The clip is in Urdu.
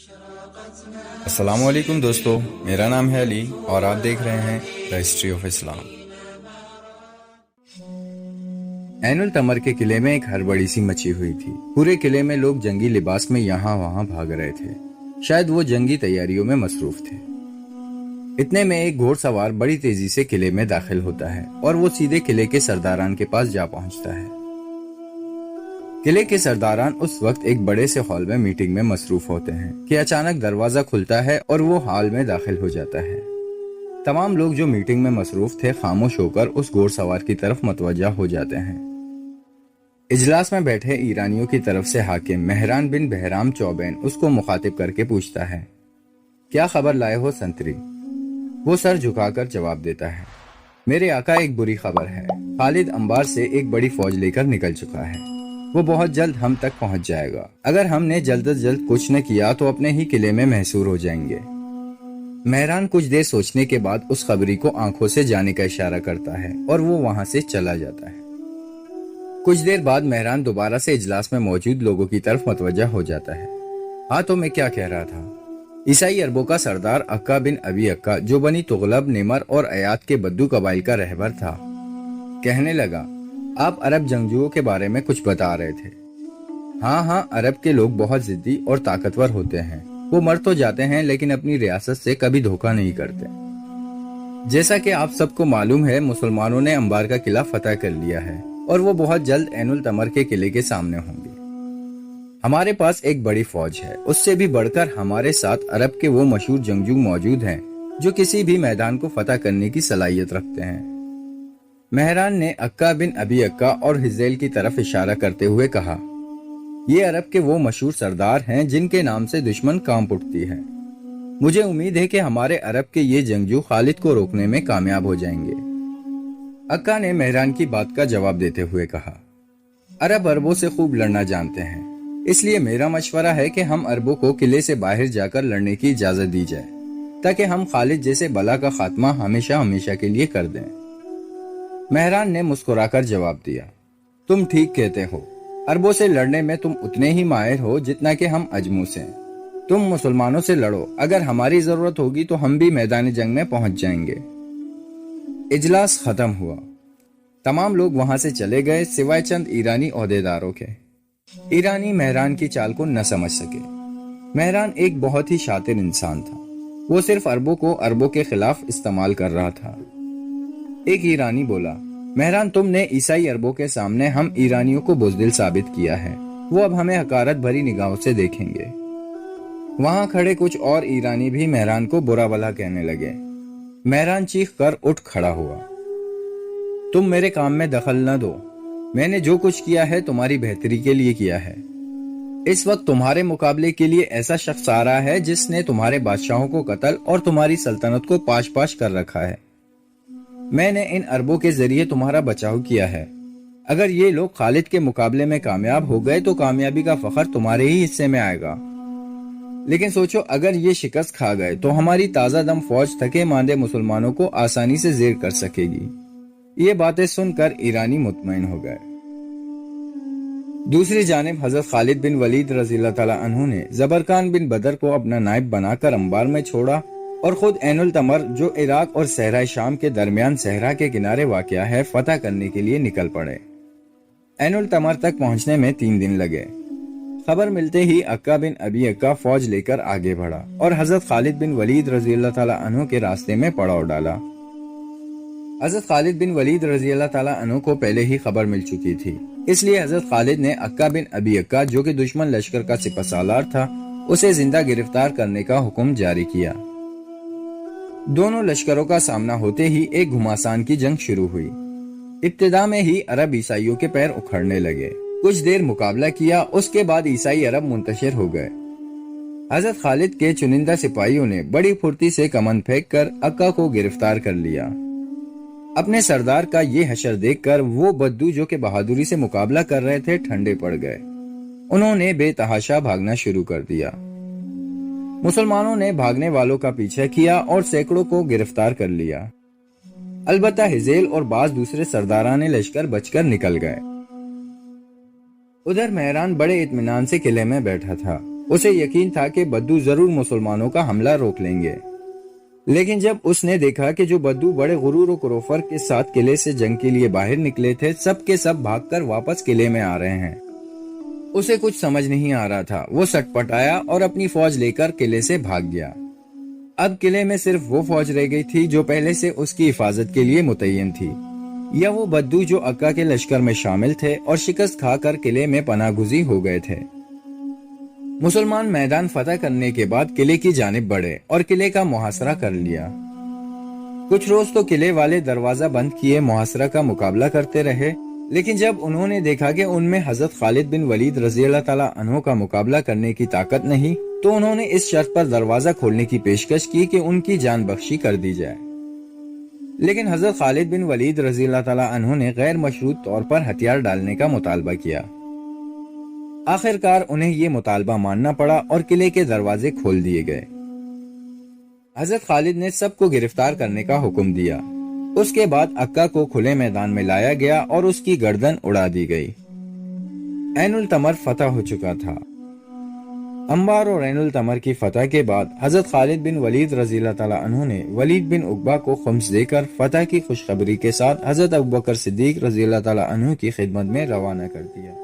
السلام علیکم دوستو، میرا نام ہے علی اور آپ دیکھ رہے ہیں دا ہسٹری آف اسلام۔ عین التمر کے قلعے میں ایک ہڑبڑی سی مچی ہوئی تھی۔ پورے قلعے میں لوگ جنگی لباس میں یہاں وہاں بھاگ رہے تھے، شاید وہ جنگی تیاریوں میں مصروف تھے۔ اتنے میں ایک گھوڑ سوار بڑی تیزی سے قلعے میں داخل ہوتا ہے اور وہ سیدھے قلعے کے سرداران کے پاس جا پہنچتا ہے۔ قلعے کے سرداران اس وقت ایک بڑے سے ہال میں میٹنگ میں مصروف ہوتے ہیں کہ اچانک دروازہ کھلتا ہے اور وہ ہال میں داخل ہو جاتا ہے۔ تمام لوگ جو میٹنگ میں مصروف تھے خاموش ہو کر اس گھوڑ سوار کی طرف متوجہ ہو جاتے ہیں۔ اجلاس میں بیٹھے ایرانیوں کی طرف سے حاکم مہران بن بہرام چوبین اس کو مخاطب کر کے پوچھتا ہے، کیا خبر لائے ہو سنتری؟ وہ سر جھکا کر جواب دیتا ہے، میرے آقا ایک بری خبر ہے، خالد انبار سے ایک بڑی فوج لے کر نکل چکا ہے، وہ بہت جلد ہم تک پہنچ جائے گا۔ اگر ہم نے جلد از جلد کچھ نہ کیا تو اپنے ہی قلعے میں محصور ہو جائیں گے۔ مہران کچھ دیر سوچنے کے بعد اس خبری کو آنکھوں سے جانے کا اشارہ کرتا ہے اور وہ وہاں سے چلا جاتا ہے۔ کچھ دیر بعد مہران دوبارہ سے اجلاس میں موجود لوگوں کی طرف متوجہ ہو جاتا ہے۔ ہاں تو میں کیا کہہ رہا تھا، عیسائی عربوں کا سردار عکا بن ابی عکا جو بنی تغلب، نمر اور ایات کے بدو قبائل کا رہبر تھا، کہنے لگا، آپ عرب جنگجوؤں کے بارے میں کچھ بتا رہے تھے۔ ہاں، عرب کے لوگ بہت ضدی اور طاقتور ہوتے ہیں، وہ مر تو جاتے ہیں لیکن اپنی ریاست سے کبھی دھوکہ نہیں کرتے۔ جیسا کہ آپ سب کو معلوم ہے، مسلمانوں نے انبار کا قلعہ فتح کر لیا ہے اور وہ بہت جلد عین التمر کے قلعے کے سامنے ہوں گے۔ ہمارے پاس ایک بڑی فوج ہے، اس سے بھی بڑھ کر ہمارے ساتھ عرب کے وہ مشہور جنگجو موجود ہیں جو کسی بھی میدان کو فتح کرنے کی صلاحیت رکھتے ہیں۔ مہران نے عکا بن ابی عکا اور حزیل کی طرف اشارہ کرتے ہوئے کہا، یہ عرب کے وہ مشہور سردار ہیں جن کے نام سے دشمن کانپ اٹھتی ہے۔ مجھے امید ہے کہ ہمارے عرب کے یہ جنگجو خالد کو روکنے میں کامیاب ہو جائیں گے۔ عکا نے مہران کی بات کا جواب دیتے ہوئے کہا، عرب عربوں سے خوب لڑنا جانتے ہیں، اس لیے میرا مشورہ ہے کہ ہم عربوں کو قلعے سے باہر جا کر لڑنے کی اجازت دی جائے تاکہ ہم خالد جیسے بلا کا خاتمہ ہمیشہ کے لیے کر دیں۔ مہران نے مسکرا کر جواب دیا، تم ٹھیک کہتے ہو، عربوں سے لڑنے میں تم اتنے ہی ماہر ہو جتنا کہ ہم عجموں سے۔ تم مسلمانوں سے لڑو، اگر ہماری ضرورت ہوگی تو ہم بھی میدان جنگ میں پہنچ جائیں گے۔ اجلاس ختم ہوا، تمام لوگ وہاں سے چلے گئے سوائے چند ایرانی عہدیداروں کے۔ ایرانی مہران کی چال کو نہ سمجھ سکے۔ مہران ایک بہت ہی شاطر انسان تھا، وہ صرف عربوں کو عربوں کے خلاف استعمال کر رہا تھا۔ ایک ایرانی بولا، مہران تم نے عیسائی عربوں کے سامنے ہم ایرانیوں کو بزدل ثابت کیا ہے، وہ اب ہمیں حقارت بھری نگاہوں سے دیکھیں گے۔ وہاں کھڑے کچھ اور ایرانی بھی مہران کو برا بھلا کہنے لگے۔ مہران چیخ کر اٹھ کھڑا ہوا، تم میرے کام میں دخل نہ دو، میں نے جو کچھ کیا ہے تمہاری بہتری کے لیے کیا ہے۔ اس وقت تمہارے مقابلے کے لیے ایسا شخص آ رہا ہے جس نے تمہارے بادشاہوں کو قتل اور تمہاری سلطنت کو پاش پاش کر رکھا ہے۔ میں نے ان عربوں کے ذریعے تمہارا بچاؤ کیا ہے، اگر یہ لوگ خالد کے مقابلے میں کامیاب ہو گئے تو کامیابی کا فخر تمہارے ہی حصے میں آئے گا، لیکن سوچو اگر یہ شکست کھا گئے تو ہماری تازہ دم فوج تھکے ماندے مسلمانوں کو آسانی سے زیر کر سکے گی۔ یہ باتیں سن کر ایرانی مطمئن ہو گئے۔ دوسری جانب حضرت خالد بن ولید رضی اللہ تعالیٰ عنہ نے زبرکان بن بدر کو اپنا نائب بنا کر انبار میں چھوڑا اور خود عین التمر جو عراق اور صحرائے شام کے درمیان صحرا کے کنارے واقع ہے فتح کرنے کے لیے نکل پڑے۔ عین التمر تک پہنچنے میں 3 دن لگے۔ خبر ملتے ہی عکا بن ابی عکا فوج لے کر آگے بڑھا اور حضرت خالد بن ولید رضی اللہ تعالیٰ عنہ کے راستے میں پڑاؤ ڈالا۔ حضرت خالد بن ولید رضی اللہ تعالیٰ عنہ کو پہلے ہی خبر مل چکی تھی، اس لیے حضرت خالد نے عکا بن ابی عکا جو کہ دشمن لشکر کا سپہ سالار تھا اسے زندہ گرفتار کرنے کا حکم جاری کیا۔ دونوں لشکروں کا سامنا ہوتے ہی ایک گھماسان کی جنگ شروع ہوئی۔ ابتدا میں ہی عرب عیسائیوں کے پیر اکھڑنے لگے، کچھ دیر مقابلہ کیا، اس کے بعد عیسائی عرب منتشر ہو گئے۔ حضرت خالد کے چنندہ سپاہیوں نے بڑی پھرتی سے کمن پھینک کر عکا کو گرفتار کر لیا۔ اپنے سردار کا یہ حشر دیکھ کر وہ بدو جو کہ بہادری سے مقابلہ کر رہے تھے ٹھنڈے پڑ گئے، انہوں نے بے تحاشا بھاگنا شروع کر دیا۔ مسلمانوں نے بھاگنے والوں کا پیچھا کیا اور سینکڑوں کو گرفتار کر لیا۔ البتہ حزیل اور بعض دوسرے سرداران لشکر بچ کر نکل گئے۔ ادھر مہران بڑے اطمینان سے قلعے میں بیٹھا تھا۔ اسے یقین تھا کہ بدو ضرور مسلمانوں کا حملہ روک لیں گے، لیکن جب اس نے دیکھا کہ جو بدو بڑے غرور و کروفر کے ساتھ قلعے سے جنگ کے لیے باہر نکلے تھے سب کے سب بھاگ کر واپس قلعے میں آ رہے ہیں، اسے کچھ سمجھ نہیں آ رہا تھا۔ وہ سٹ پٹایا اور اپنی فوج لے کر قلعے سے بھاگ گیا۔ اب قلعے میں صرف وہ فوج رہ گئی تھی جو پہلے سے اس کی حفاظت کے لیے متعین تھی، یا وہ بدو جو اکا کے لشکر میں شامل تھے اور شکست کھا کر قلعے میں پناہ گزین ہو گئے تھے۔ مسلمان میدان فتح کرنے کے بعد قلعے کی جانب بڑھے اور قلعے کا محاصرہ کر لیا۔ کچھ روز تو قلعے والے دروازہ بند کیے محاصرہ کا مقابلہ کرتے رہے، لیکن جب انہوں نے دیکھا کہ ان میں حضرت خالد بن ولید رضی اللہ تعالیٰ عنہ کا مقابلہ کرنے کی طاقت نہیں، تو انہوں نے اس شرط پر دروازہ کھولنے کی پیشکش کی کہ ان کی جان بخشی کر دی جائے، لیکن حضرت خالد بن ولید رضی اللہ تعالیٰ عنہ نے غیر مشروط طور پر ہتھیار ڈالنے کا مطالبہ کیا۔ آخر کار انہیں یہ مطالبہ ماننا پڑا اور قلعے کے دروازے کھول دیے گئے۔ حضرت خالد نے سب کو گرفتار کرنے کا حکم دیا۔ اس کے بعد اکا کو کھلے میدان میں لایا گیا اور اس کی گردن اڑا دی گئی۔ عین التمر فتح ہو چکا تھا۔ انبار اور عین التمر کی فتح کے بعد حضرت خالد بن ولید رضی اللہ تعالیٰ عنہ نے ولید بن عقبہ کو خمس دے کر فتح کی خوشخبری کے ساتھ حضرت ابوبکر صدیق رضی اللہ تعالیٰ عنہ کی خدمت میں روانہ کر دیا۔